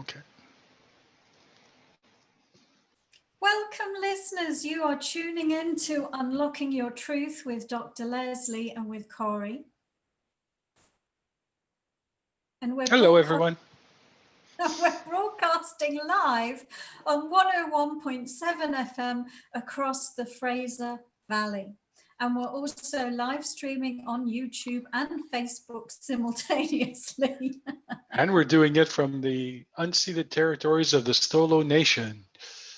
Okay. Welcome, listeners. You are tuning in to Unlocking Your Truth with Dr. Leslie and with Corey. And Hello, everyone. we're broadcasting live on 101.7 FM across the Fraser Valley. And we're also live streaming on YouTube and Facebook simultaneously. And we're doing it from the unceded territories of the Stolo Nation.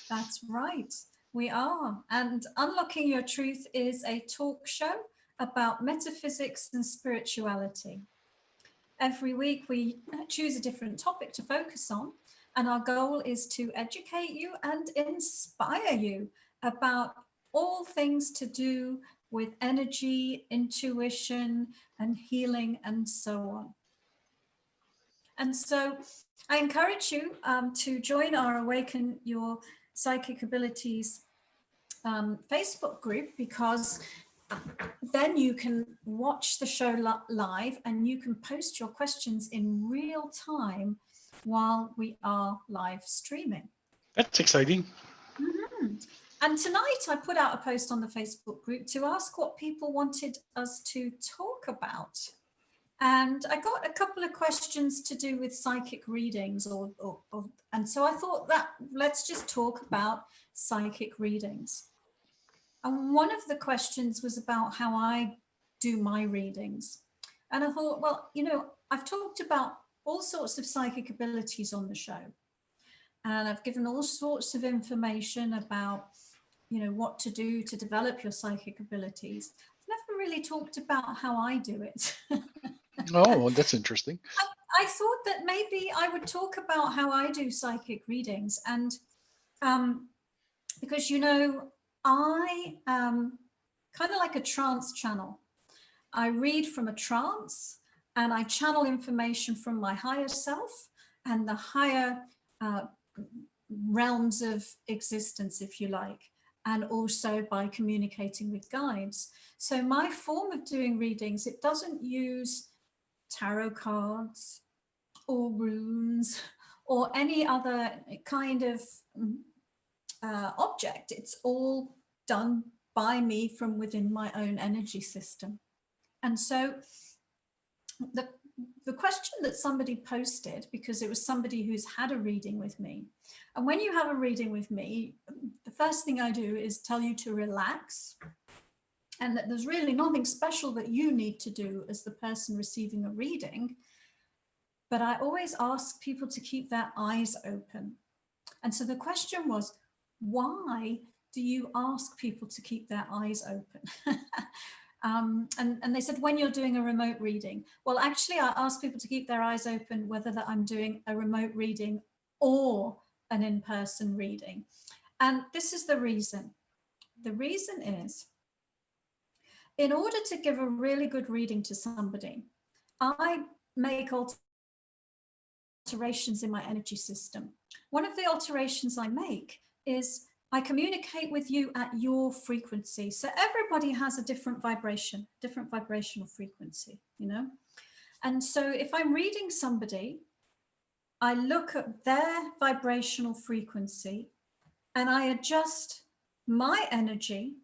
That's right, we are. And Unlocking Your Truth is a talk show about metaphysics and spirituality. Every week we choose a different topic to focus on, and our goal is to educate you and inspire you about all things to do with energy, intuition, and healing, and so on. And so I encourage you to join our Awaken Your Psychic Abilities Facebook group, because then you can watch the show live and you can post your questions in real time while we are live streaming. That's exciting. Mm-hmm. And tonight I put out a post on the Facebook group to ask what people wanted us to talk about. And I got a couple of questions to do with psychic readings, and so I thought that let's just talk about psychic readings. And one of the questions was about how I do my readings. And I thought, well, I've talked about all sorts of psychic abilities on the show. And I've given all sorts of information about, what to do to develop your psychic abilities. I've never really talked about how I do it. Oh, that's interesting. I thought that maybe I would talk about how I do psychic readings. And because, I am kind of like a trance channel. I read from a trance and I channel information from my higher self and the higher realms of existence, if you like, and also by communicating with guides. So my form of doing readings, it doesn't use tarot cards or runes or any other kind of object. It's all done by me from within my own energy system. And so the question that somebody posted, because it was somebody who's had a reading with me, and when you have a reading with me, the first thing I do is tell you to relax, and that there's really nothing special that you need to do as the person receiving a reading. But I always ask people to keep their eyes open. And so the question was, why do you ask people to keep their eyes open? And they said, when you're doing a remote reading. Well, actually, I ask people to keep their eyes open, whether that I'm doing a remote reading or an in-person reading. And this is the reason. The reason is, in order to give a really good reading to somebody, I make alterations in my energy system. One of the alterations I make is I communicate with you at your frequency. So everybody has a different vibration, different vibrational frequency, And so if I'm reading somebody, I look at their vibrational frequency and I adjust my energy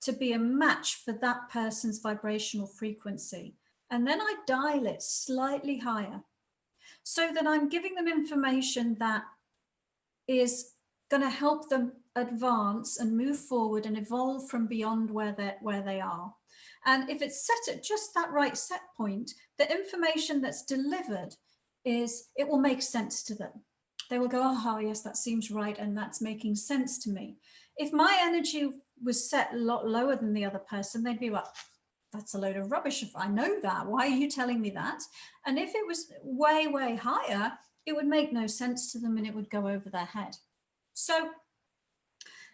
to be a match for that person's vibrational frequency. And then I dial it slightly higher so that I'm giving them information that is going to help them advance and move forward and evolve from beyond where they are. And if it's set at just that right set point, the information that's delivered it will make sense to them. They will go, oh yes, that seems right, and that's making sense to me. If my energy was set a lot lower than the other person, they'd be like, that's a load of rubbish. If I know that, why are you telling me that? And if it was way, way higher, it would make no sense to them and it would go over their head. So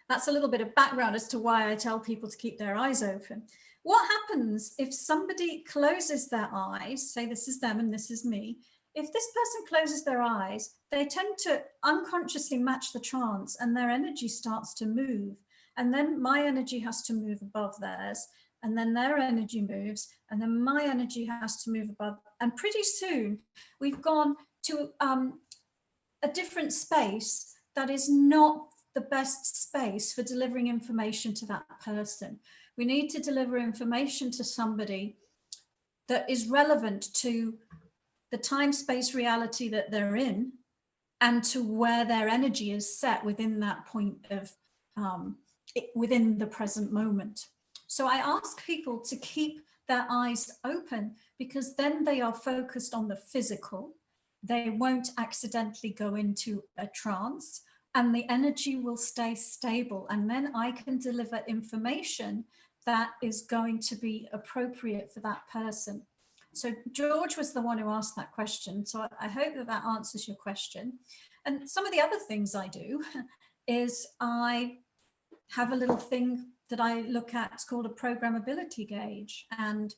that's a little bit of background as to why I tell people to keep their eyes open. What happens if somebody closes their eyes, say this is them and this is me, if this person closes their eyes, they tend to unconsciously match the trance and their energy starts to move. And then my energy has to move above theirs, and then their energy moves, and then my energy has to move above. And pretty soon we've gone to a different space that is not the best space for delivering information to that person. We need to deliver information to somebody that is relevant to the time-space reality that they're in and to where their energy is set within that point of, within the present moment. So I ask people to keep their eyes open, because then they are focused on the physical. They won't accidentally go into a trance, and the energy will stay stable. And then I can deliver information that is going to be appropriate for that person. So George was the one who asked that question. So I hope that that answers your question. And some of the other things I do is I have a little thing that I look at. It's called a programmability gauge. And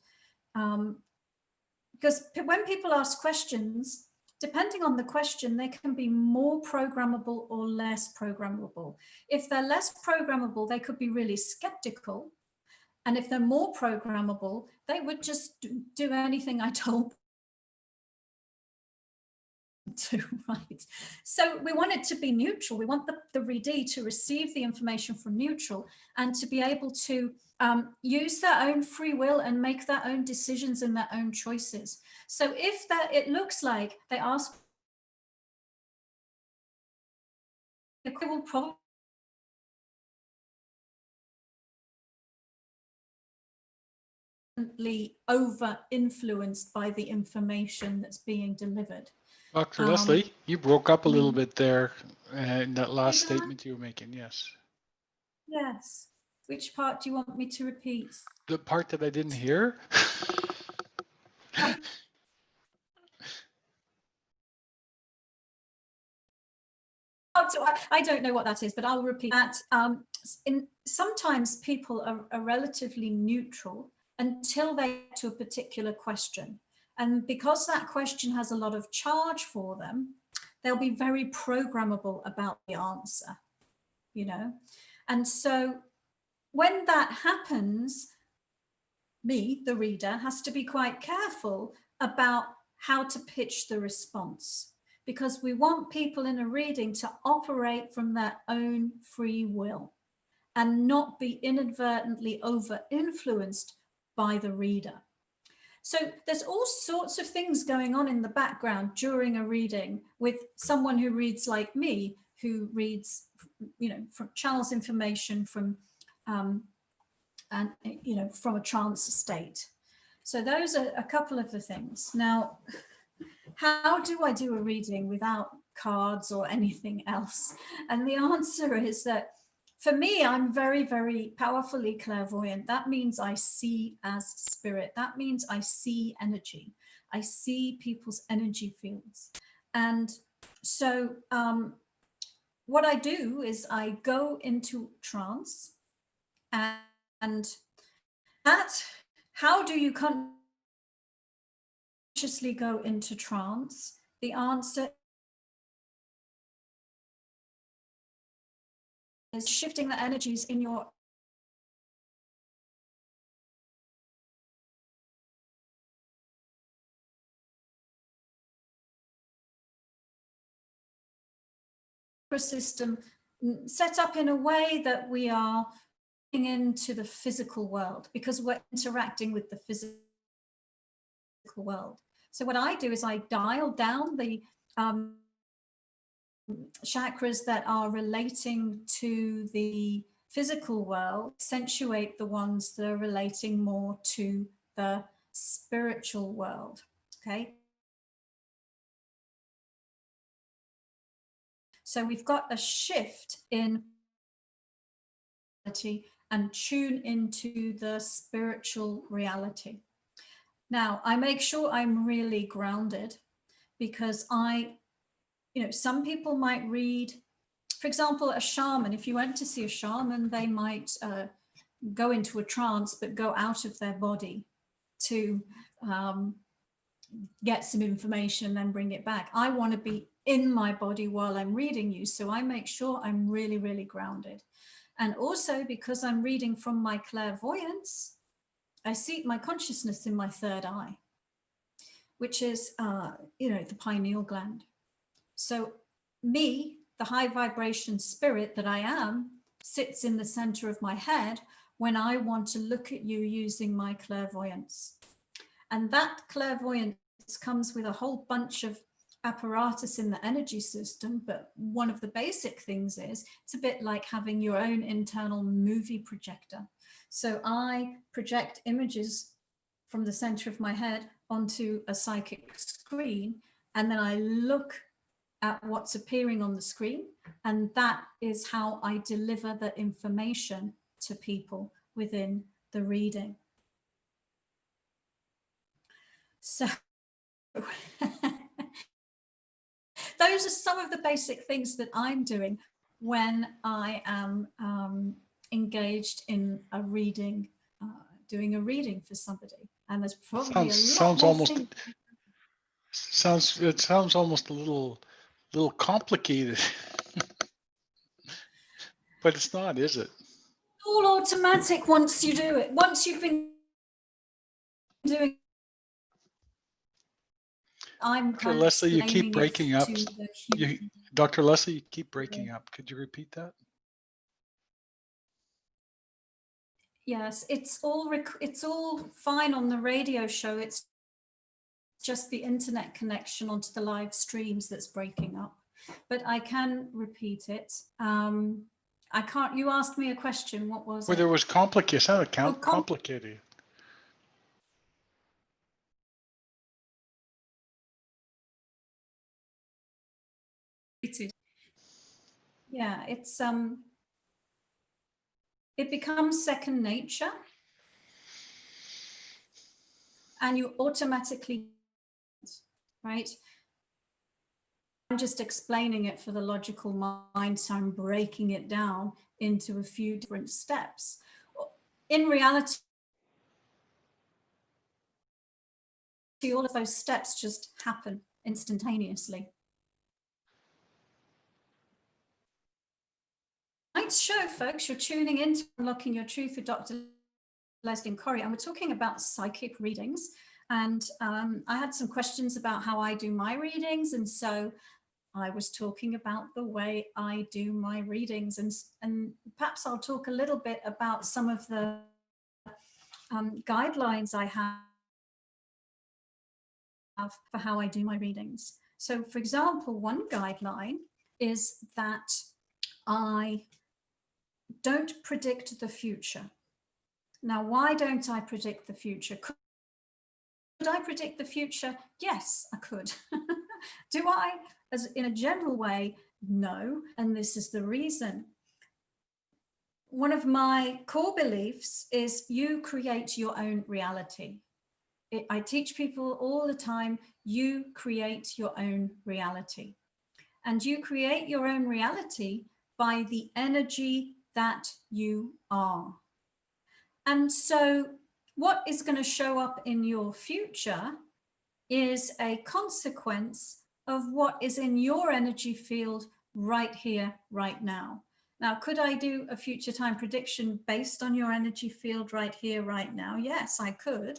because when people ask questions, depending on the question, they can be more programmable or less programmable. If they're less programmable, they could be really skeptical. And if they're more programmable, they would just do anything I told them to, right? So we want it to be neutral. We want the readee to receive the information from neutral and to be able to use their own free will and make their own decisions and their own choices. So if it looks like they ask, they will probably over influenced by the information that's being delivered. Dr. Leslie, you broke up a little bit there in that last statement you were making. Yes. Yes. Which part do you want me to repeat? The part that I didn't hear. I don't know what that is, but I'll repeat that. Sometimes people are relatively neutral until they get to a particular question. And because that question has a lot of charge for them, they'll be very programmable about the answer, you know? And so when that happens, me, the reader, has to be quite careful about how to pitch the response, because we want people in a reading to operate from their own free will and not be inadvertently over-influenced by the reader. So there's all sorts of things going on in the background during a reading with someone who reads like me, who reads, you know, from channels information from, and you know, from a trance state. So those are a couple of the things. Now, how do I do a reading without cards or anything else? And the answer is that for me, I'm very, very powerfully clairvoyant. That means I see as spirit. That means I see energy. I see people's energy fields. And so what I do is I go into trance, and that, how do you consciously go into trance? The answer is shifting the energies in your system set up in a way that we are into the physical world, because we're interacting with the physical world. So what I do is I dial down the chakras that are relating to the physical world, accentuate the ones that are relating more to the spiritual world, okay? So we've got a shift in and tune into the spiritual reality. Now, I make sure I'm really grounded, because you know, some people might read, for example, a shaman. If you went to see a shaman, they might go into a trance, but go out of their body to get some information and then bring it back. I want to be in my body while I'm reading you. So I make sure I'm really, really grounded. And also, because I'm reading from my clairvoyance, I seat my consciousness in my third eye, which is, you know, the pineal gland. So me, the high vibration spirit that I am, sits in the center of my head when I want to look at you using my clairvoyance. And that clairvoyance comes with a whole bunch of apparatus in the energy system, but one of the basic things is it's a bit like having your own internal movie projector. So I project images from the center of my head onto a psychic screen, and then I look at what's appearing on the screen, and that is how I deliver the information to people within the reading. So those are some of the basic things that I'm doing when I am engaged in a reading, doing a reading for somebody. And there's probably sounds almost a little complicated. But it's not, is it? All automatic once you do it. Once you've been doing, I'm Dr. Leslie, you keep breaking up. Dr. Leslie, you keep breaking up. Could you repeat that? Yes, it's all fine on the radio show. It's just the internet connection onto the live streams that's breaking up. But I can repeat it. I can't. You asked me a question. What was it? Whether it was complicated. It sounded complicated. Yeah, it's it becomes second nature, and you automatically, right? I'm just explaining it for the logical mind, so I'm breaking it down into a few different steps. In reality, all of those steps just happen instantaneously. Tonight's show, folks, you're tuning in to Unlocking Your Truth with Dr. Leslie and Corey, and we're talking about psychic readings. And I had some questions about how I do my readings, and so I was talking about the way I do my readings, and perhaps I'll talk a little bit about some of the guidelines I have for how I do my readings. So, for example, one guideline is that I don't predict the future. Now, why don't I predict the future? Could I predict the future? Yes, I could. Do I? As in a general way, no. And this is the reason. One of my core beliefs is you create your own reality. I teach people all the time, you create your own reality. And you create your own reality by the energy that you are. And so what is going to show up in your future is a consequence of what is in your energy field right here, right now. Now, could I do a future time prediction based on your energy field right here, right now? Yes, I could.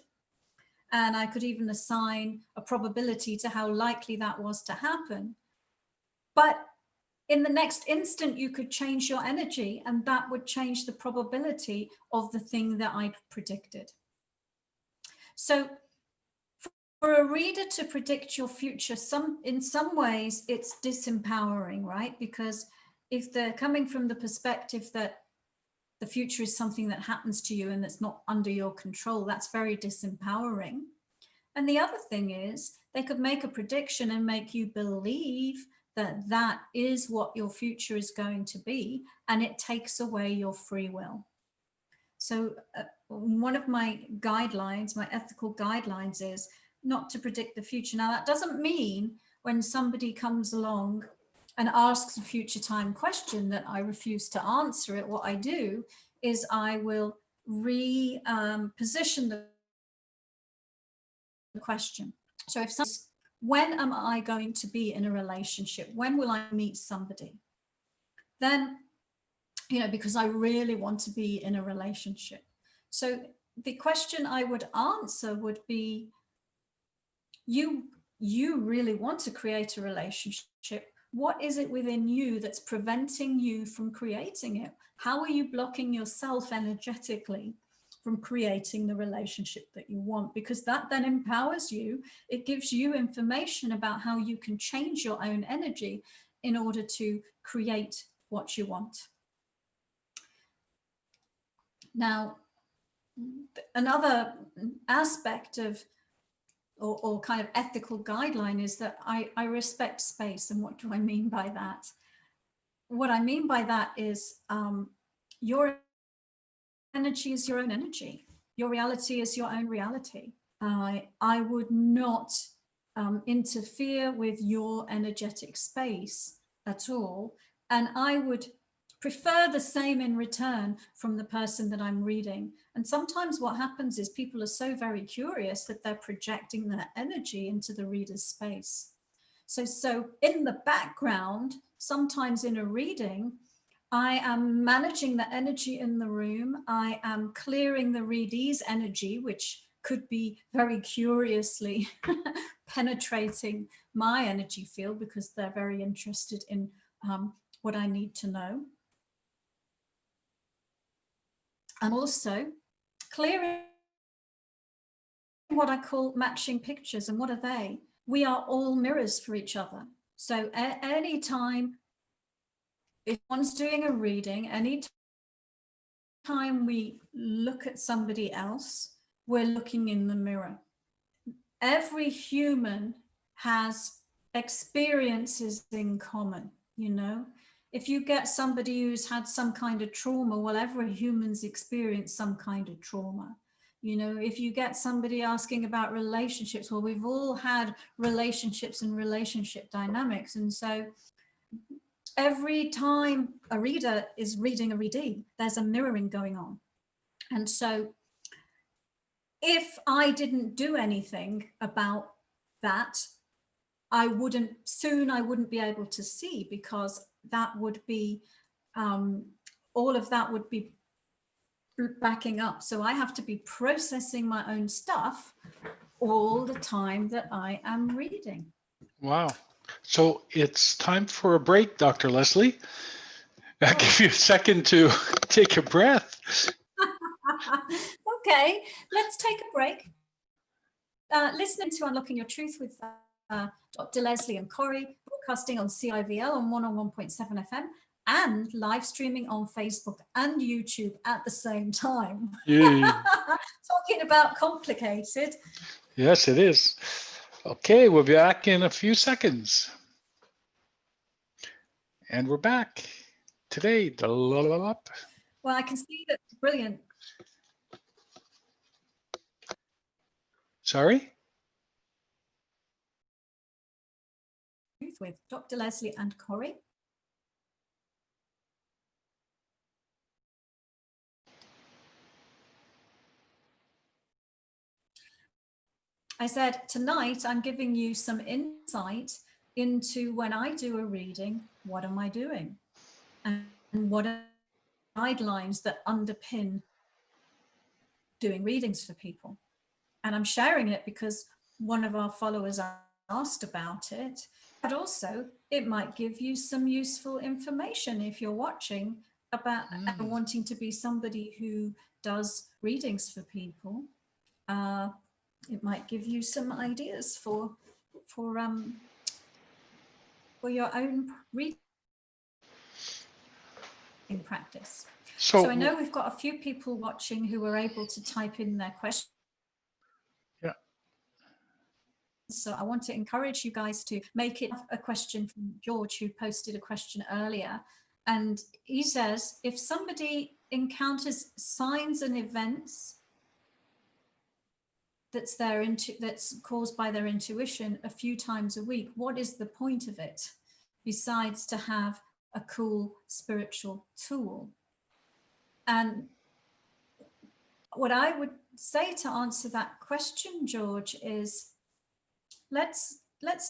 And I could even assign a probability to how likely that was to happen. But in the next instant, you could change your energy, and that would change the probability of the thing that I predicted. So for a reader to predict your future, in some ways, it's disempowering, right? Because if they're coming from the perspective that the future is something that happens to you and that's not under your control, that's very disempowering. And the other thing is, they could make a prediction and make you believe that that is what your future is going to be, and it takes away your free will. So one of my guidelines, my ethical guidelines, is not to predict the future. Now, that doesn't mean when somebody comes along and asks a future time question that I refuse to answer it. What I do is I will reposition the question. So if someone's, when am I going to be in a relationship? When will I meet somebody? Then, because I really want to be in a relationship. So the question I would answer would be, you really want to create a relationship. what is it within you that's preventing you from creating it? How are you blocking yourself energetically from creating the relationship that you want? Because that then empowers you. It gives you information about how you can change your own energy in order to create what you want. Now, another aspect of or kind of ethical guideline is that I respect space. And what do I mean by that? What I mean by that is your energy is your own energy. Your reality is your own reality. I would not interfere with your energetic space at all. And I would prefer the same in return from the person that I'm reading. And sometimes what happens is people are so very curious that they're projecting their energy into the reader's space. So in the background, sometimes in a reading, I am managing the energy in the room. I am clearing the readee's energy, which could be very curiously penetrating my energy field because they're very interested in what I need to know. I'm also clearing what I call matching pictures. And what are they? We are all mirrors for each other. So anytime if one's doing a reading, anytime we look at somebody else, we're looking in the mirror. Every human has experiences in common, you know. If you get somebody who's had some kind of trauma, well, every human's experienced some kind of trauma. You know, if you get somebody asking about relationships, well, we've all had relationships and relationship dynamics. And so every time a reader is reading a readee, there's a mirroring going on. And so if I didn't do anything about that, I wouldn't be able to see, because that would be, all of that would be backing up. So I have to be processing my own stuff all the time that I am reading. Wow. So it's time for a break, Dr. Leslie. I'll give you a second to take a breath. Okay, let's take a break. Listening to Unlocking Your Truth with Dr. Leslie and Corey, broadcasting on CIVL on 101.7 FM and live streaming on Facebook and YouTube at the same time. Talking about complicated. Yes, it is. Okay, we'll be back in a few seconds. And we're back today. Well, I can see that. Brilliant. Sorry? With Dr. Leslie and Corey. I said, tonight I'm giving you some insight into when I do a reading, what am I doing? And what are guidelines that underpin doing readings for people? And I'm sharing it because one of our followers asked about it, but also it might give you some useful information if you're watching about wanting to be somebody who does readings for people. It might give you some ideas for your own reading practice. So I know we've got a few people watching who are able to type in their questions. Yeah. So I want to encourage you guys to make it a question from George, who posted a question earlier. And he says, if somebody encounters signs and events that's caused by their intuition a few times a week, what is the point of it besides to have a cool spiritual tool? And what I would say to answer that question, George, is let's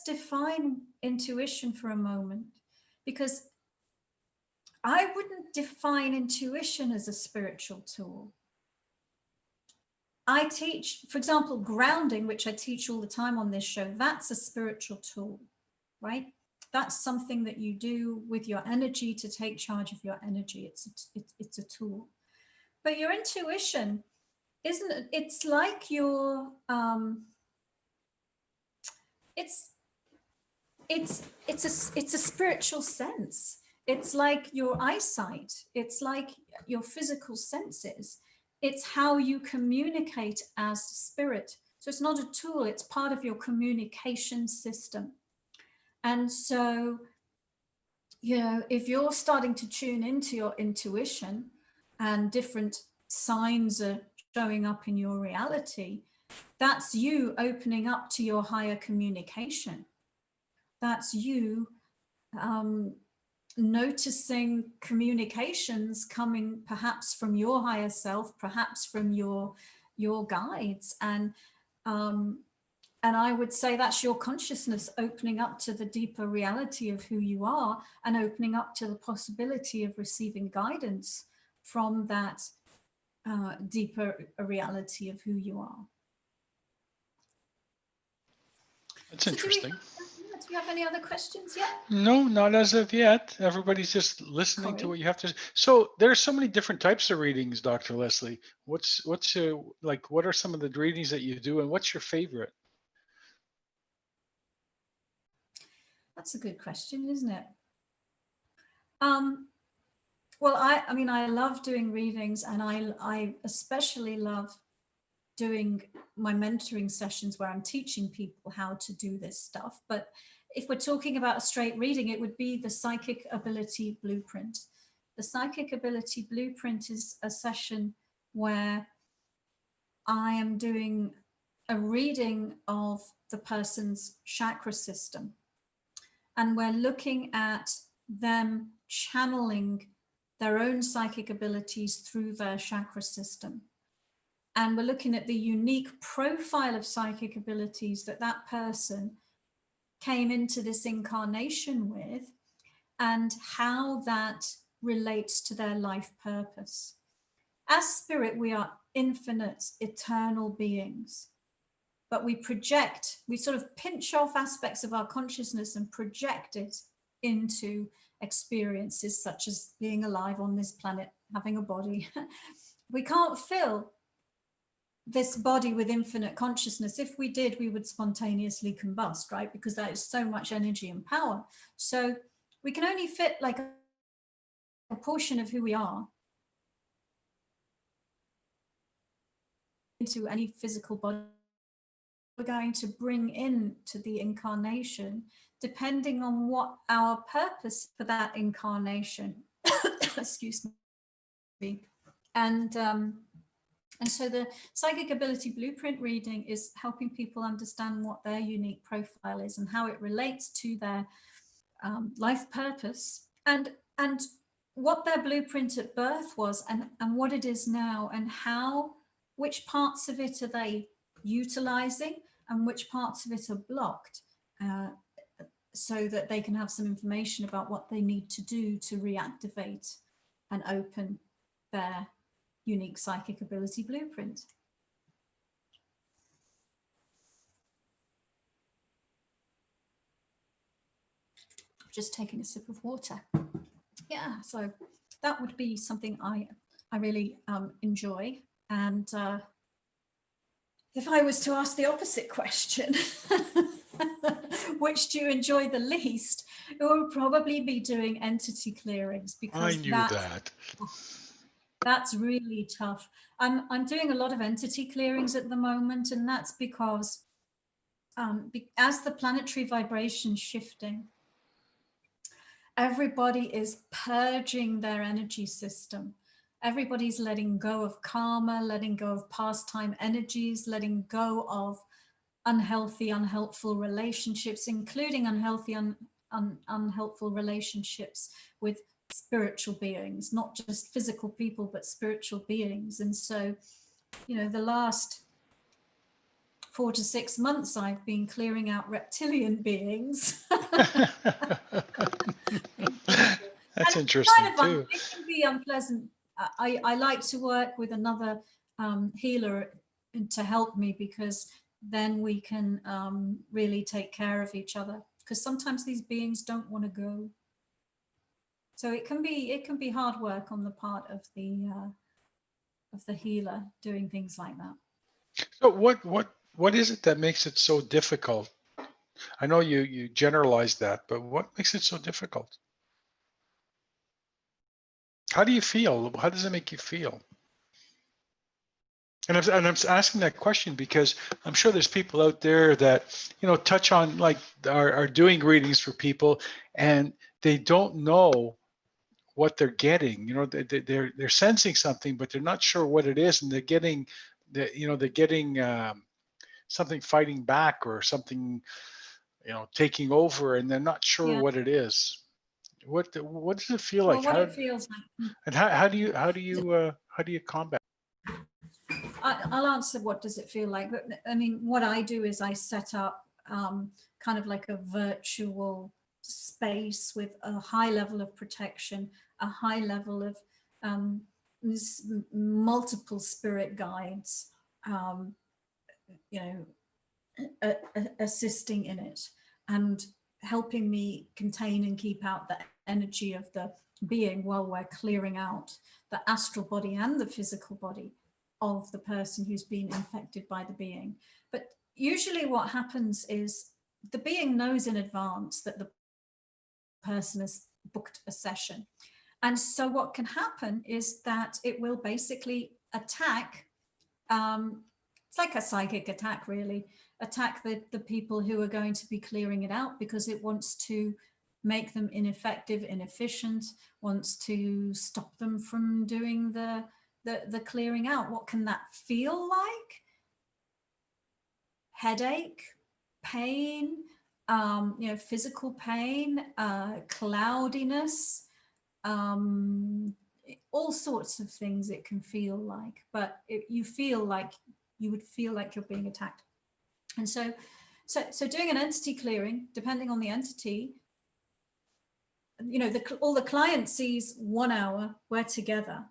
define intuition for a moment, because I wouldn't define intuition as a spiritual tool. I teach, for example, grounding, which I teach all the time on this show, that's a spiritual tool, right? That's something that you do with your energy to take charge of your energy. It's a tool. But your intuition, isn't it? It's like your it's a spiritual sense. It's like your eyesight. It's like your physical senses. It's how you communicate as spirit. So it's not a tool, it's part of your communication system. And so, you know, if you're starting to tune into your intuition and different signs are showing up in your reality, that's you opening up to your higher communication. That's you noticing communications coming perhaps from your higher self, perhaps from your guides, and I would say that's your consciousness opening up to the deeper reality of who you are and opening up to the possibility of receiving guidance from that deeper reality of who you are. That's interesting. Do you have any other questions yet? No, not as of yet. Everybody's just listening to what you have to. So there are so many different types of readings, Dr. Leslie. What's like? What are some of the readings that you do, and what's your favorite? That's a good question, isn't it? Well, I mean, I love doing readings, and I especially love doing my mentoring sessions where I'm teaching people how to do this stuff. But if we're talking about a straight reading, it would be the Psychic Ability Blueprint. The Psychic Ability Blueprint is a session where I am doing a reading of the person's chakra system. And we're looking at them channeling their own psychic abilities through their chakra system. And we're looking at the unique profile of psychic abilities that that person came into this incarnation with and how that relates to their life purpose. As spirit, we are infinite, eternal beings, but we sort of pinch off aspects of our consciousness and project it into experiences such as being alive on this planet, having a body. We can't fill this body with infinite consciousness. If we did, we would spontaneously combust, right? Because that is so much energy and power. So we can only fit like a portion of who we are into any physical body we're going to bring into the incarnation, depending on what our purpose for that incarnation, excuse me. And so the Psychic Ability Blueprint reading is helping people understand what their unique profile is and how it relates to their life purpose, and what their blueprint at birth was, and what it is now, and which parts of it are they utilizing and which parts of it are blocked, so that they can have some information about what they need to do to reactivate and open their unique psychic ability blueprint. Just taking a sip of water. Yeah, so that would be something I really enjoy. And if I was to ask the opposite question, which do you enjoy the least, it would probably be doing entity clearings, because I knew that. That's really tough. I'm doing a lot of entity clearings at the moment, and that's because as the planetary vibration shifting, everybody is purging their energy system. Everybody's letting go of karma, letting go of past time energies, letting go of unhealthy, unhelpful relationships, including unhealthy, unhelpful relationships with spiritual beings, not just physical people, but spiritual beings. And so, you know, the last 4 to 6 months, I've been clearing out reptilian beings. That's interesting too. It can be unpleasant. I like to work with another healer to help me, because then we can really take care of each other. because sometimes these beings don't want to go. So it can be hard work on the part of the healer doing things like that. So what is it that makes it so difficult? I know you generalized that, but what makes it so difficult? How do you feel? How does it make you feel? And I'm asking that question because I'm sure there's people out there that, you know, touch on, like, are doing readings for people, and they don't know what they're getting. You know, they're sensing something, but they're not sure what it is, and they're getting something fighting back or something, you know, taking over, and they're not sure Yeah. what it is. What does it feel Well, like? what it feels like. And how do you combat? I'll answer what does it feel like. But I mean, what I do is I set up kind of like a virtual space with a high level of protection, a high level of multiple spirit guides, you know, assisting in it and helping me contain and keep out the energy of the being while we're clearing out the astral body and the physical body of the person who's been infected by the being. But usually what happens is the being knows in advance that the person has booked a session. And so what can happen is that it will basically attack, it's like a psychic attack, really, attack the people who are going to be clearing it out, because it wants to make them ineffective, inefficient, wants to stop them from doing the clearing out. What can that feel like? Headache, pain, you know, physical pain, cloudiness, all sorts of things it can feel like, but you would feel like you're being attacked. And so doing an entity clearing, depending on the entity, you know, all the client sees 1 hour, we're together,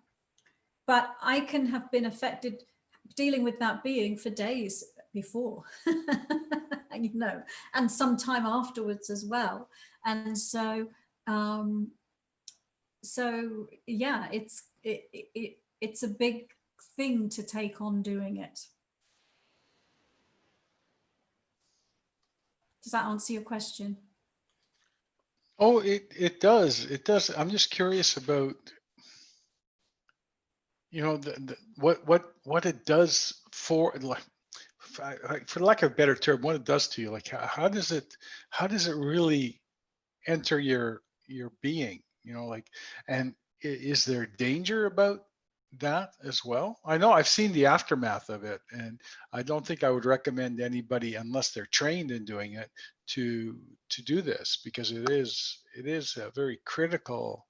but I can have been affected dealing with that being for days before, you know, and some time afterwards as well. And so, so yeah, it's a big thing to take on doing it. Does that answer your question? Oh, it does. It does. I'm just curious about, you know, what it does for, like, for lack of a better term, what it does to you. Like, how does it really enter your being? You know, like, and is there danger about that as well? I know I've seen the aftermath of it, and I don't think I would recommend anybody, unless they're trained in doing it, to do this, because it is a very critical.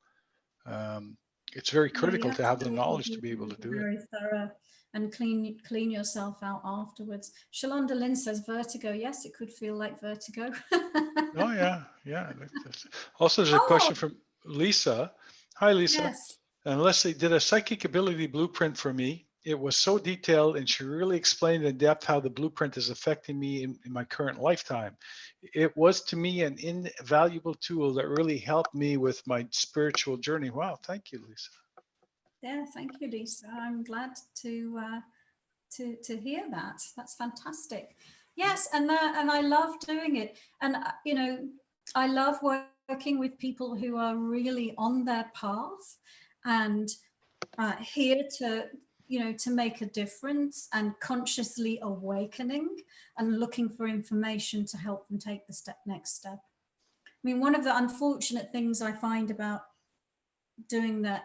It's very critical to have the knowledge to be able to do it. Very thorough and clean yourself out afterwards. Shalonda Lynn says vertigo. Yes, it could feel like vertigo. Oh yeah. Also, there's a question from Lisa. Hi, Lisa. Yes. And Leslie, did a psychic ability blueprint for me. It was so detailed, and she really explained in depth how the blueprint is affecting me in my current lifetime. It was, to me, an invaluable tool that really helped me with my spiritual journey. Wow, thank you, Lisa. Yeah, thank you, Lisa. I'm glad to hear that. That's fantastic. Yes, and I love doing it. And you know, I love working with people who are really on their path and here to, you know, to make a difference and consciously awakening and looking for information to help them take the next step. I mean, one of the unfortunate things I find about doing the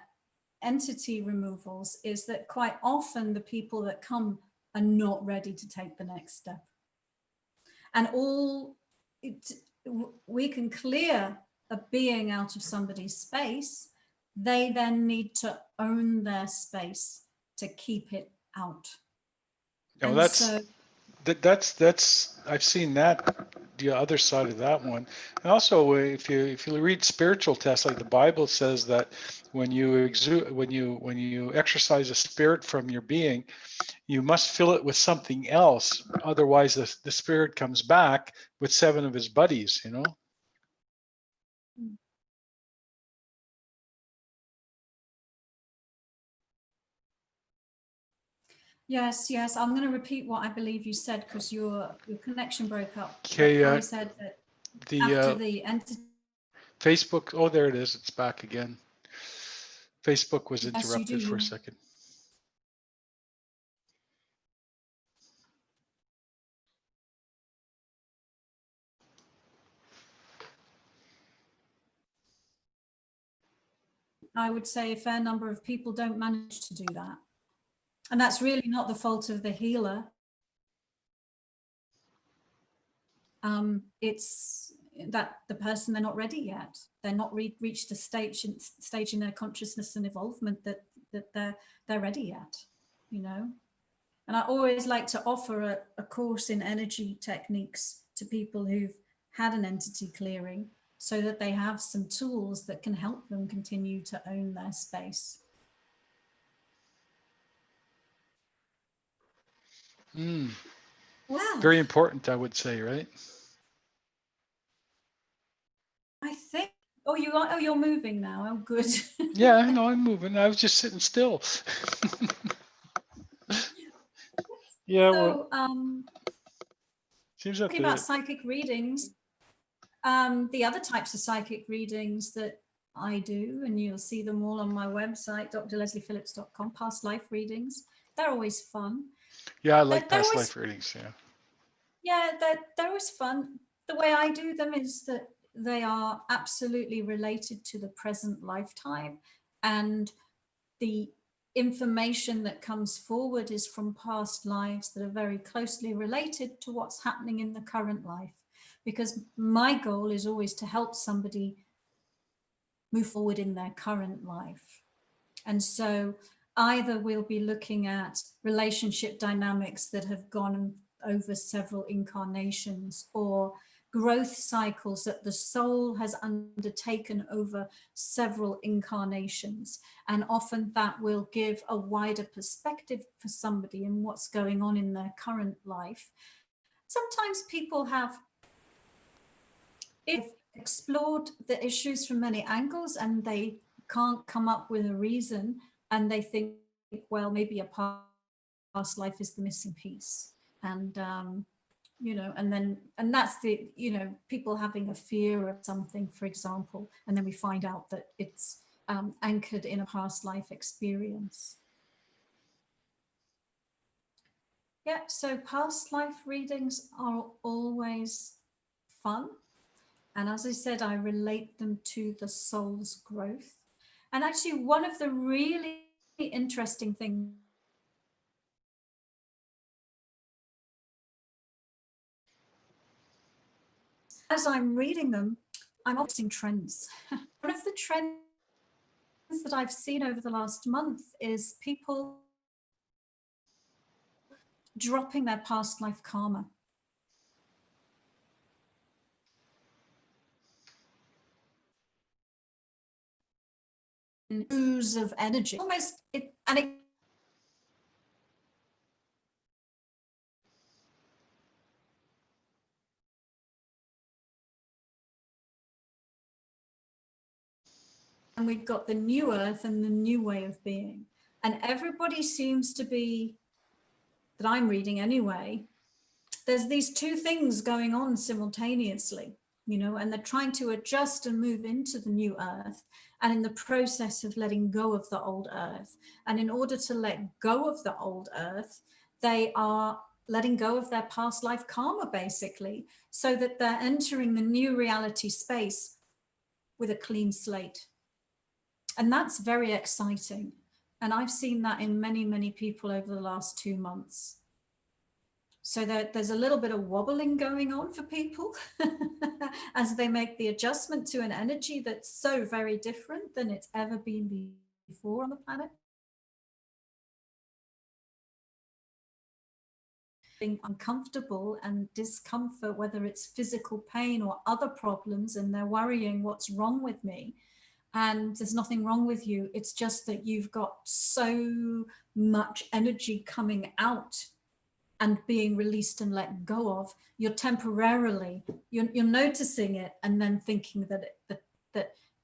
entity removals is that quite often the people that come are not ready to take the next step. And we can clear a being out of somebody's space. They then need to own their space to keep it out. No, that's I've seen that, the other side of that one. And also, if you read spiritual tests, like the Bible says that when you exercise a spirit from your being, you must fill it with something else. Otherwise, the spirit comes back with 7 of his buddies, you know. Yes, yes. I'm going to repeat what I believe you said because your connection broke up. Okay, But I said that after the the entity, Facebook, oh, there it is. It's back again. Facebook was yes, you do. interrupted for a second. I would say a fair number of people don't manage to do that. And that's really not the fault of the healer. It's that the person, they're not ready yet. They're not reached a stage in their consciousness and involvement that they're ready yet, you know. And I always like to offer a course in energy techniques to people who've had an entity clearing so that they have some tools that can help them continue to own their space. Wow. Very important, I would say, right? I think, oh, you're moving now. Oh, good. Yeah, I know I'm moving. I was just sitting still. Yeah, well, So, seems that talking about psychic readings, the other types of psychic readings that I do, and you'll see them all on my website, drlesliephillips.com, past life readings. They're always fun. yeah, I like They're past always, life readings. Yeah. yeah, they're always fun. The way I do them is that they are absolutely related to the present lifetime, and the information that comes forward is from past lives that are very closely related to what's happening in the current life. Because my goal is always to help somebody move forward in their current life. And so either we'll be looking at relationship dynamics that have gone over several incarnations, or growth cycles that the soul has undertaken over several incarnations. And often that will give a wider perspective for somebody in what's going on in their current life. Sometimes people have explored the issues from many angles and they can't come up with a reason, and they think, well, maybe a past life is the missing piece. And you know, and that's the, you know, people having a fear of something, for example, and then we find out that it's anchored in a past life experience. Yeah, so past life readings are always fun. And as I said, I relate them to the soul's growth. And actually, one of the really interesting things as I'm reading them, I'm noticing trends. One of the trends that I've seen over the last month is people dropping their past life karma. Ooze of energy, almost it, and it and we've got the new earth and the new way of being. And everybody seems to be, that I'm reading anyway, there's these two things going on simultaneously, you know, and they're trying to adjust and move into the new earth. And in the process of letting go of the old earth, and in order to let go of the old earth, they are letting go of their past life karma, basically, so that they're entering the new reality space with a clean slate. And that's very exciting. And I've seen that in many, many people over the last 2 months. So there's a little bit of wobbling going on for people as they make the adjustment to an energy that's so very different than it's ever been before on the planet. Being uncomfortable and discomfort, whether it's physical pain or other problems, and they're worrying, what's wrong with me? And there's nothing wrong with you. It's just that you've got so much energy coming out and being released and let go of. You're temporarily, you're noticing it and then thinking that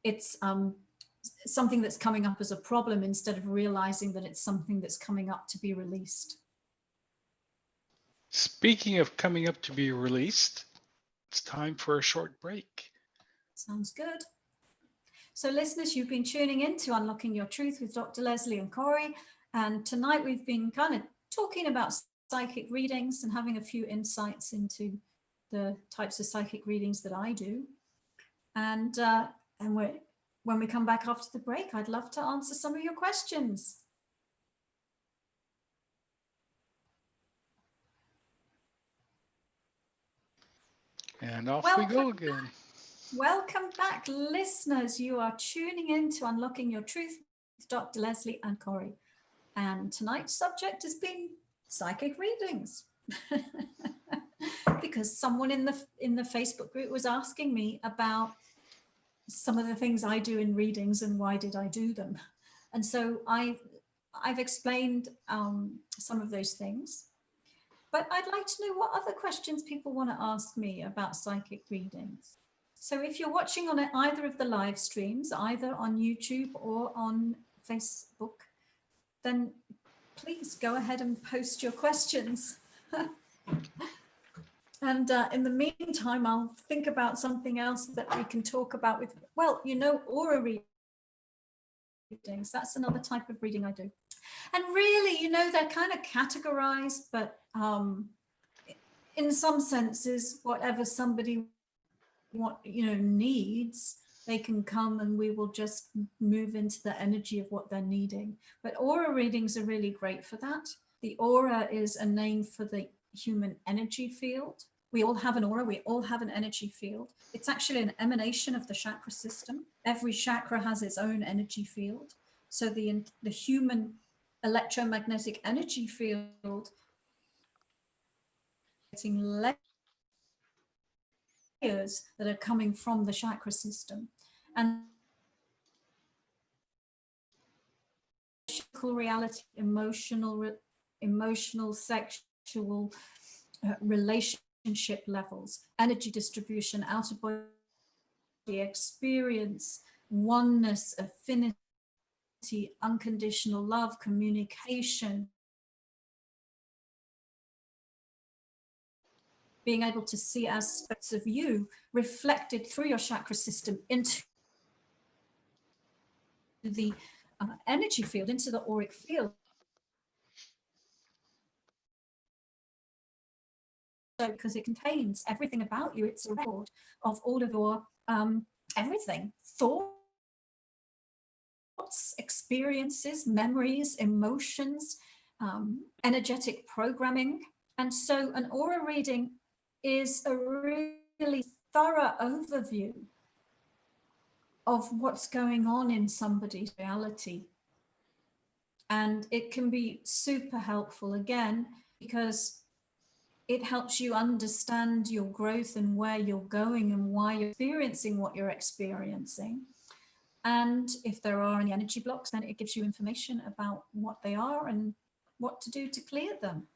it's something that's coming up as a problem, instead of realizing that it's something that's coming up to be released. Speaking of coming up to be released, it's time for a short break. Sounds good. So listeners, you've been tuning in to Unlocking Your Truth with Dr. Leslie and Corey. And tonight we've been kind of talking about psychic readings and having a few insights into the types of psychic readings that I do. And when we come back after the break, I'd love to answer some of your questions. And off we go again. Welcome back, listeners. You are tuning in to Unlocking Your Truth with Dr. Leslie and Corey. And tonight's subject has been psychic readings. Because someone in the Facebook group was asking me about some of the things I do in readings and why did I do them. And so I've explained some of those things. But I'd like to know what other questions people want to ask me about psychic readings. So if you're watching on either of the live streams, either on YouTube or on Facebook, then please go ahead and post your questions. And in the meantime, I'll think about something else that we can talk about with, well, aura readings. That's another type of reading I do. And really, they're kind of categorized, but in some senses, whatever somebody needs, they can come and we will just move into the energy of what they're needing. But aura readings are really great for that. The aura is a name for the human energy field. We all have an aura, we all have an energy field. It's actually an emanation of the chakra system. Every chakra has its own energy field. So the human electromagnetic energy field layers that are coming from the chakra system. And reality, emotional, sexual, relationship levels, energy distribution, outer body experience, oneness, affinity, unconditional love, communication, being able to see aspects of you reflected through your chakra system into the energy field, into the auric field. So, because it contains everything about you, it's a record of all of your everything, thoughts, experiences, memories, emotions, energetic programming. And so an aura reading is a really thorough overview of what's going on in somebody's reality. And it can be super helpful, again, because it helps you understand your growth and where you're going and why you're experiencing what you're experiencing. And if there are any energy blocks, then it gives you information about what they are and what to do to clear them.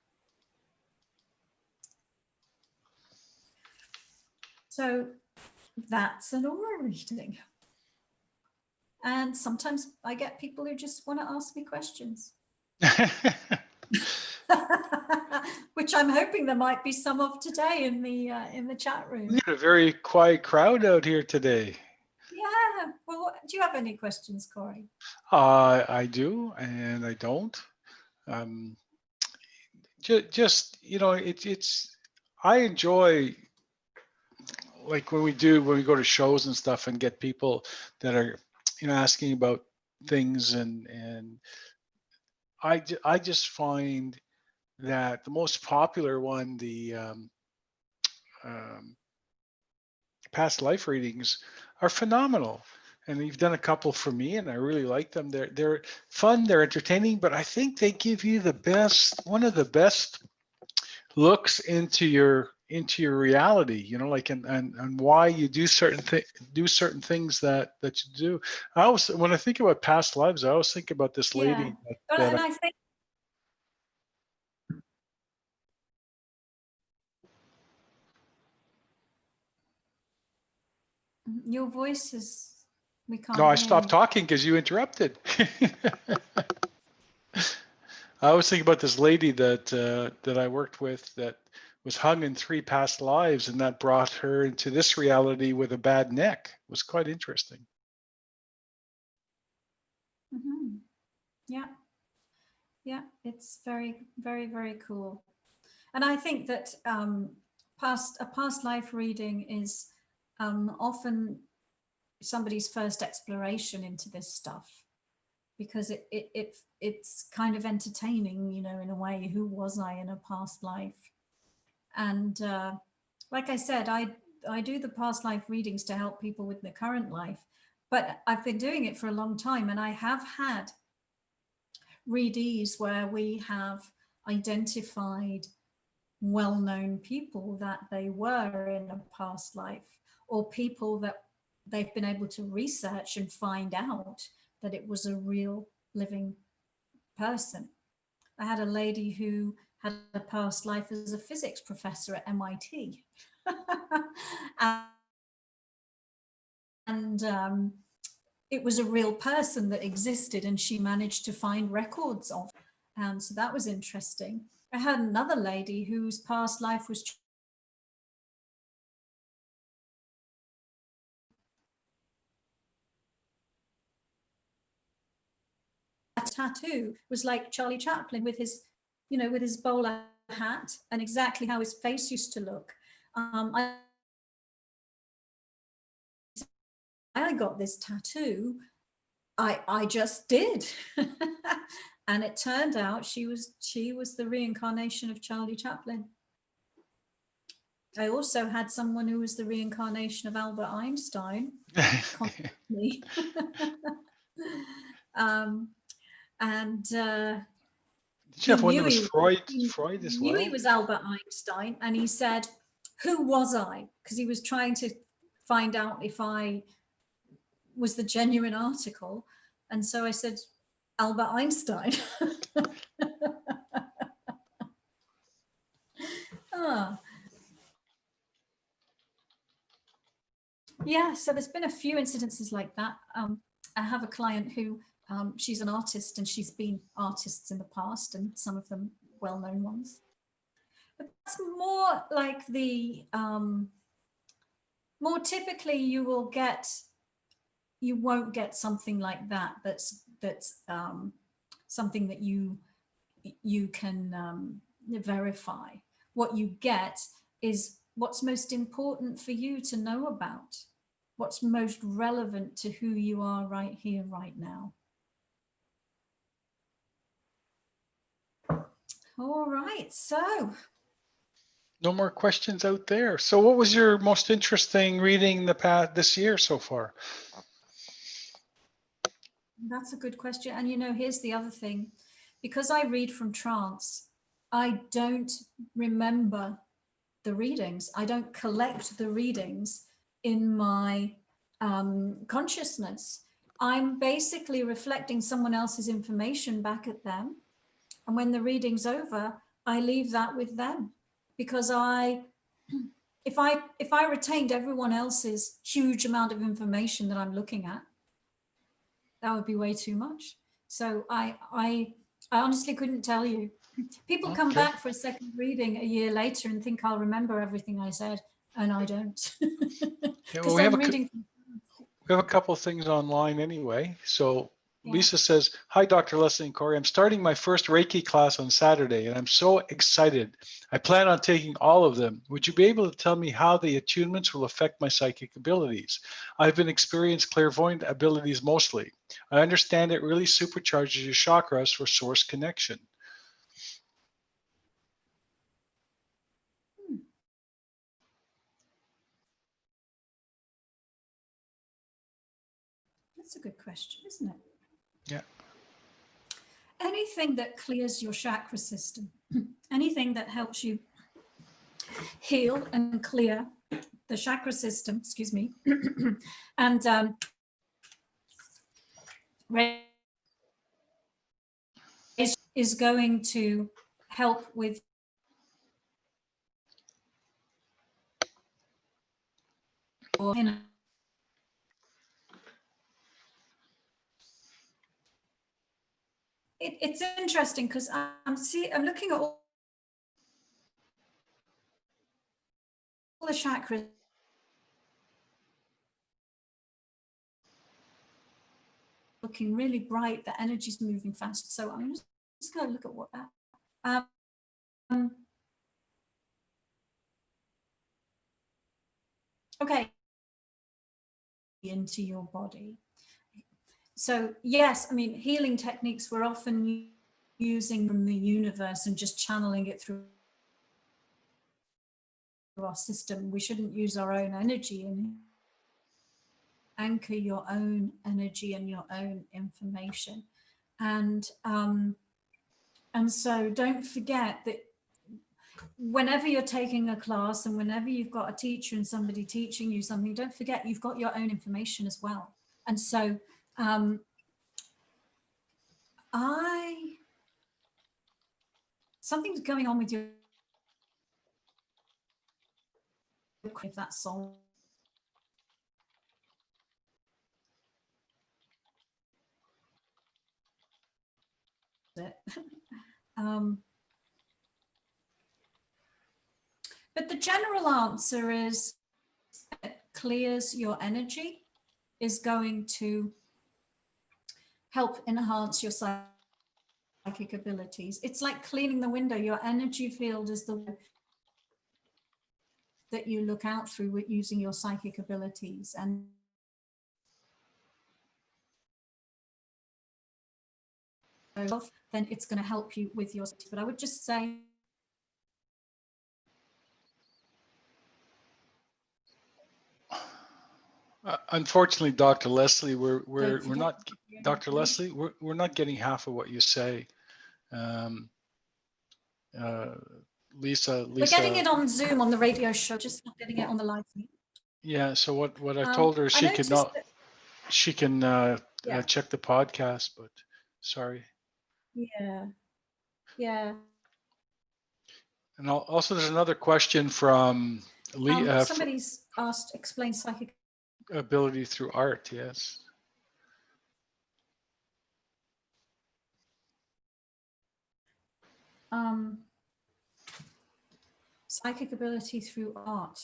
So that's an aura reading. And sometimes I get people who just want to ask me questions. Which I'm hoping there might be some of today in the chat room. We got a very quiet crowd out here today. Yeah. Well, do you have any questions, Corey? I do, and I don't. Just it's. I enjoy, like when we go to shows and stuff and get people that are asking about things, and I just find that the most popular one, the past life readings, are phenomenal. And you've done a couple for me, and I really like them. They're fun, they're entertaining, but I think they give you one of the best looks into your reality. And why you do certain things that you do. When I think about past lives, I always think about this lady. And I think your voice is, we can't. No, I stopped talking because you interrupted. I was thinking about this lady that I worked with that was hung in 3 past lives, and that brought her into this reality with a bad neck. It was quite interesting. Hmm. Yeah, yeah, it's very, very, very cool. And I think that a past life reading is often somebody's first exploration into this stuff, because it's kind of entertaining, you know, in a way. Who was I in a past life? And like I said, I do the past life readings to help people with the current life, but I've been doing it for a long time, and I have had readees where we have identified well-known people that they were in a past life, or people that they've been able to research and find out that it was a real living person. I had a lady who had a past life as a physics professor at MIT. and it was a real person that existed, and she managed to find records of. And so that was interesting. I had another lady whose past life was a tattoo, was like Charlie Chaplin with his, you know, with his bowler hat, and exactly how his face used to look. I got this tattoo. I just did. And it turned out she was the reincarnation of Charlie Chaplin. I also had someone who was the reincarnation of Albert Einstein. Me. And Did you have one that was Freud he as knew well? he was Albert Einstein, and he said, "Who was I?" Because he was trying to find out if I was the genuine article. And so I said, Albert Einstein. Ah, yeah, so there's been a few incidences like that. I have a client who, she's an artist, and she's been artists in the past, and some of them well-known ones. But that's more like the, more typically you won't get something like that. That's something that you can verify. What you get is what's most important for you to know about, what's most relevant to who you are right here, right now. All right, so No more questions out there. So what was your most interesting reading this year so far? that's a good question. And you know, here's the other thing. Because I read from trance, I don't remember the readings. I don't collect the readings in my consciousness. I'm basically reflecting someone else's information back at them. And when the reading's over, I leave that with them, because if I retained everyone else's huge amount of information that I'm looking at, that would be way too much. So I honestly couldn't tell you. People come Okay. back for a second reading a year later and think I'll remember everything I said, and I don't. Yeah, well, Because I'm reading. we have a couple of things online anyway. So Yeah. Lisa says, "Hi, Dr. Leslie and Corey. I'm starting my first Reiki class on Saturday, and I'm so excited. I plan on taking all of them. Would you be able to tell me how the attunements will affect my psychic abilities? I've been experiencing clairvoyant abilities mostly. I understand it really supercharges your chakras for source connection." That's a good question, isn't it? Yeah. Anything that clears your chakra system, anything that helps you heal and clear the chakra system, excuse me, and is going to help with It's interesting because I'm looking at all the chakras looking really bright. The energy's moving fast. So I'm just going to look at what that. Okay, into your body. So yes, I mean, healing techniques we're often using from the universe and just channeling it through our system. We shouldn't use our own energy and anchor your own energy and your own information. And so don't forget that whenever you're taking a class and whenever you've got a teacher and somebody teaching you something, don't forget you've got your own information as well. And so something's going on with your, if that solves it. But the general answer is it clears your energy, is going to help enhance your psychic abilities. It's like cleaning the window. Your energy field is the way that you look out through with using your psychic abilities. And then it's going to help you with your, but I would just say Unfortunately, Dr. Leslie, we're don't forget not, your Dr. information. Leslie, we're not getting half of what you say. Lisa, We're getting it on Zoom on the radio show, just not getting it on the live feed. yeah. So what I told her, she could not, she can yeah. check the podcast, but sorry. Yeah. Yeah. And also there's another question from Lee. Somebody's asked, explain psychic ability through art. Yes. Psychic ability through art.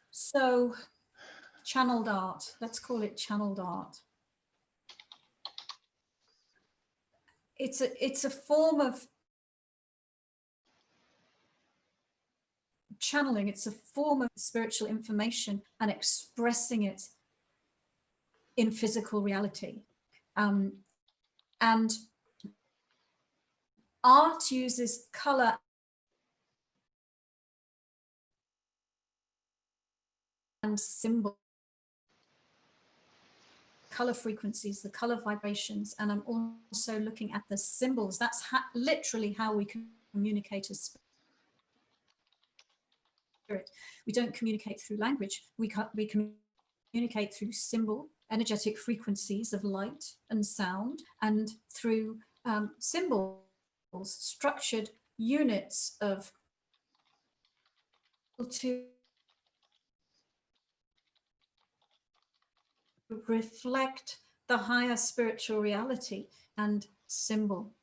So channeled art, let's call it channeled art. It's a form of channeling. It's a form of spiritual information and expressing it in physical reality. And art uses color and symbol, color frequencies, the color vibrations, and I'm also looking at the symbols. That's literally how we communicate as spirit. We don't communicate through language. We communicate through symbol, energetic frequencies of light and sound, and through symbols, structured units of to reflect the higher spiritual reality and symbol.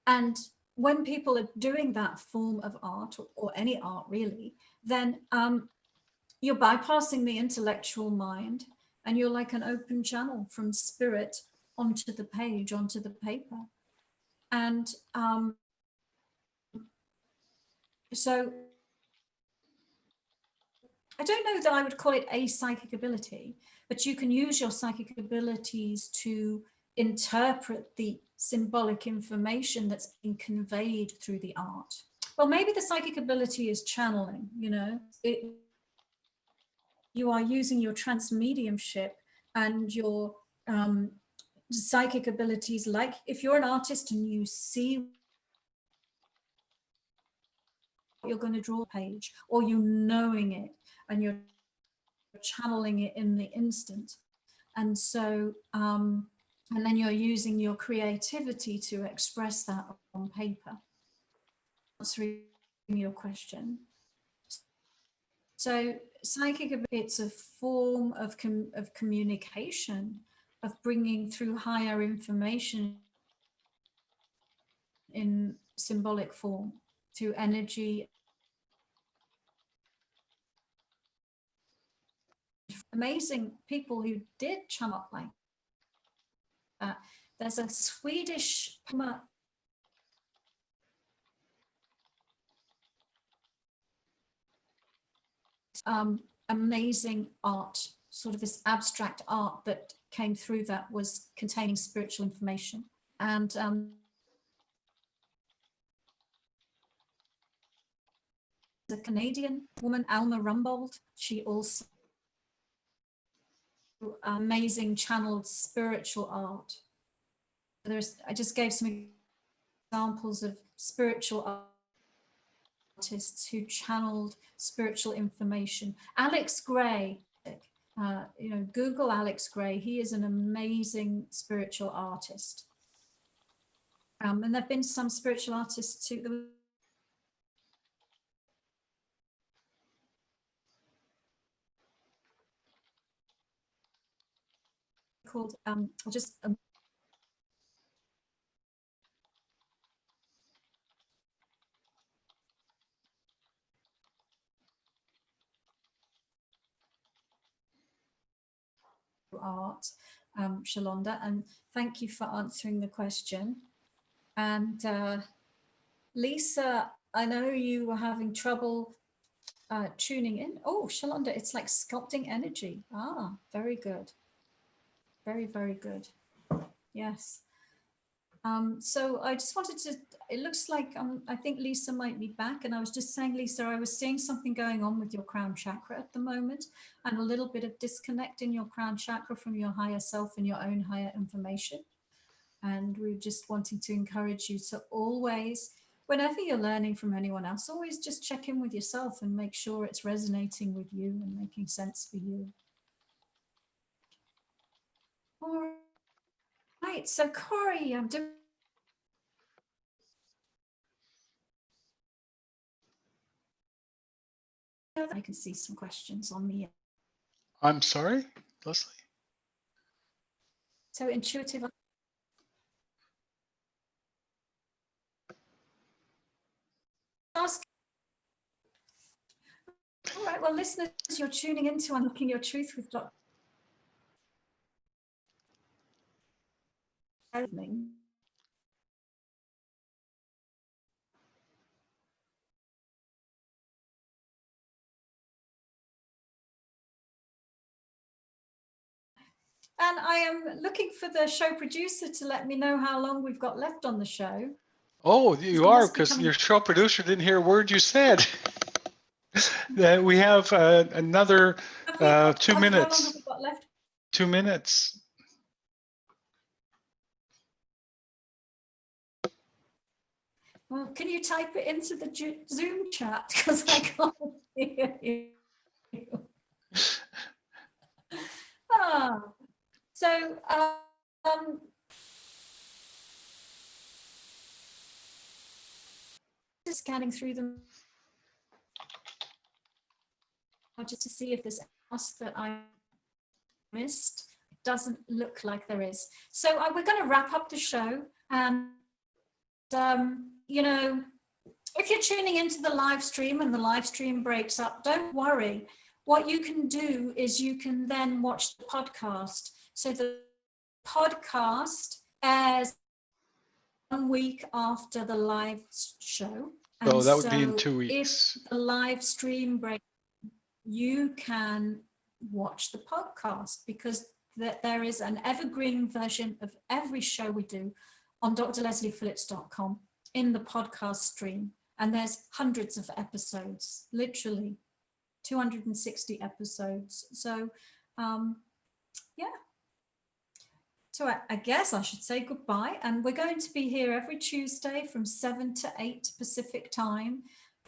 And when people are doing that form of art, or any art really, then you're bypassing the intellectual mind and you're like an open channel from spirit onto the page, onto the paper. And so I don't know that I would call it a psychic ability, but you can use your psychic abilities to interpret the symbolic information that's being conveyed through the art. Well, maybe the psychic ability is channeling, you know, you are using your trance mediumship and your psychic abilities. Like if you're an artist and you see you're going to draw a page, or you knowing it and you're channeling it in the instant. And so, and then you're using your creativity to express that on paper. Answering your question. So psychic, it's a form of communication, of bringing through higher information in symbolic form to energy. Amazing people who did channel up like that. There's a Swedish amazing art, sort of this abstract art that came through that was containing spiritual information. And the Canadian woman, Alma Rumbold, she also amazing channeled spiritual art. I just gave some examples of spiritual artists who channeled spiritual information. Alex Gray, Google Alex Gray. He is an amazing spiritual artist. And there've been some spiritual artists too. Called art, Shalonda, and thank you for answering the question. And Lisa, I know you were having trouble tuning in. Oh, Shalonda, it's like sculpting energy. Ah, very good. Very, very good. Yes. So I just wanted to, it looks like, I think Lisa might be back. And I was just saying, Lisa, I was seeing something going on with your crown chakra at the moment, and a little bit of disconnect in your crown chakra from your higher self and your own higher information. And we're just wanting to encourage you to always, whenever you're learning from anyone else, always just check in with yourself and make sure it's resonating with you and making sense for you. All right, so Corey, I'm doing. I can see some questions on the. I'm sorry, Leslie. So intuitive. Ask. All right, well, listeners, you're tuning into Unlocking Your Truth with Dr. And I am looking for the show producer to let me know how long we've got left on the show. Oh, you are, because your show producer didn't hear a word you said. We have another 2 minutes. How long have we got left? 2 minutes. Well, can you type it into the Zoom chat, because I can't hear you. So just scanning through them just to see if there's else that I missed. It doesn't look like there is. So we're going to wrap up the show, and you know, if you're tuning into the live stream and the live stream breaks up, don't worry. What you can do is you can then watch the podcast. So the podcast airs 1 week after the live show. So that would be in 2 weeks. If the live stream breaks, you can watch the podcast, because there is an evergreen version of every show we do on drlesliephillips.com in the podcast stream. And there's hundreds of episodes, literally 260 episodes. So, yeah. So I guess I should say goodbye. And we're going to be here every Tuesday from 7 to 8 Pacific time,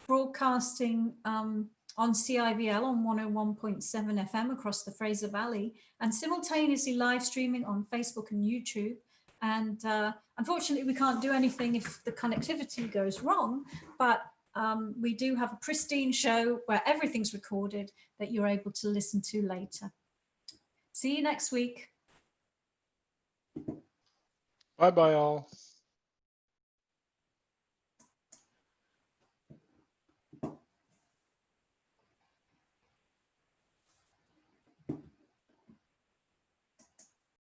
broadcasting on CIVL on 101.7 FM across the Fraser Valley, and simultaneously live streaming on Facebook and YouTube. And unfortunately, we can't do anything if the connectivity goes wrong, but we do have a pristine show where everything's recorded that you're able to listen to later. See you next week. Bye bye all.